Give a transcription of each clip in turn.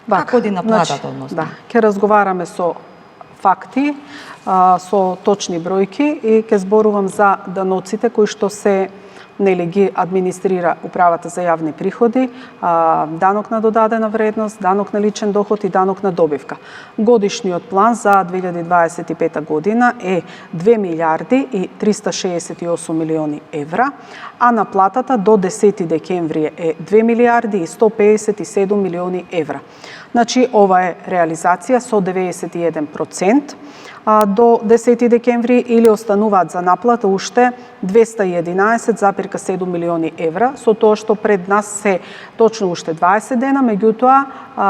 Како оди на платата, односно? Да, ќе разговараме со факти, со точни бројки и ќе зборувам за даноците кои што се ги администрира Управата за јавни приходи, данок на додадена вредност, данок на личен доход и данок на добивка. Годишниот план за 2025 година е 2 милиарди и 368 милиони евра, а на платата до 10 декември е 2 милиарди и 157 милиони евра. Значи, ова е реализација со 91% до 10 декември или остануваат за наплата уште 211,7 милиони евра, со тоа што пред нас се точно уште 20 дена, меѓутоа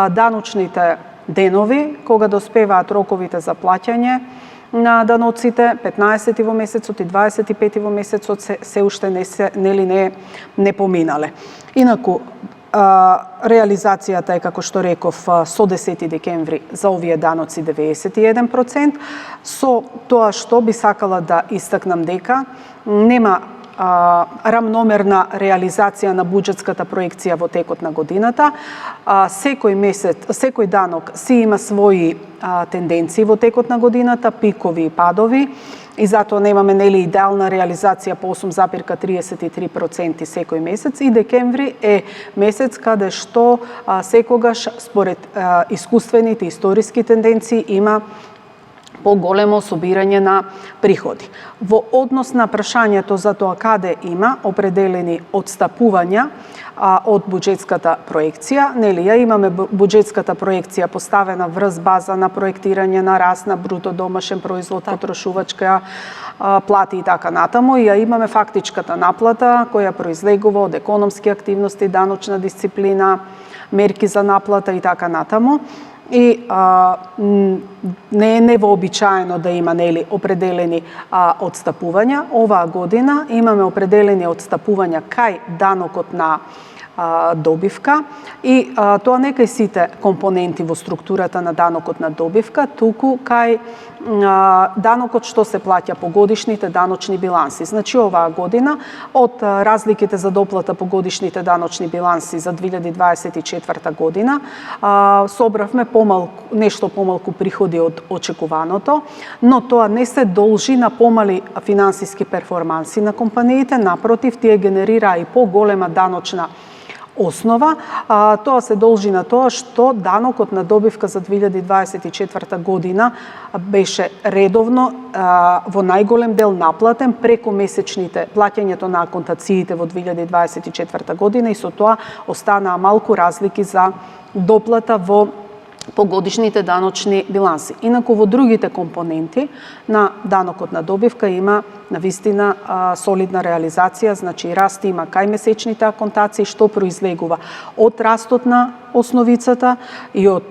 даночните денови, кога доспеваат роковите за плаќање на даноците, 15 во месецот и 25 во месецот се уште не поминале. Инаку, реализацијата е, како што реков, со 10 декември за овие даноци 91%, со тоа што би сакала да истакнам дека нема рамномерна реализација на буџетската проекција во текот на годината. Секој месец, секој данок си има своји тенденции во текот на годината, пикови и падови, и затоа немаме идеална реализација по 8,33% секој месец, и декември е месец каде што секогаш според искуствените историски тенденции има поголемо собирање на приходи. Во однос на прашањето за тоа каде има определени отстапувања од буџетската проекција, ја имаме буџетската проекција поставена врз база на проектирање на раст на бруто домашен производ, потрошувачка плати и така натаму, и ја имаме фактичката наплата која произлегува од економски активности, даночна дисциплина, мерки за наплата и така натаму. И не е невообичаено да има определени отстапувања. Оваа година имаме определени отстапувања кај данокот на добивка, и тоа не кај сите компоненти во структурата на данокот на добивка, туку кај данокот што се плаќа по годишните даночни биланси. Значи, оваа година од разликите за доплата по годишните даночни биланси за 2024 година собравме нешто помалку приходи од очекуваното, но тоа не се должи на помали финансиски перформанси на компаниите, напротив, тие генерираа и поголема даночна основа. Тоа се должи на тоа што данокот на добивка за 2024 година беше редовно во најголем дел наплатен преку месечните плаќањето на аконтациите во 2024 година, и со тоа останаа малку разлики за доплата во погодишните даночни биланси. Инаку во другите компоненти на данокот на добивка има навистина солидна реализација, значи раст има кај месечните аконтации, што произлегува од растот на основицата и од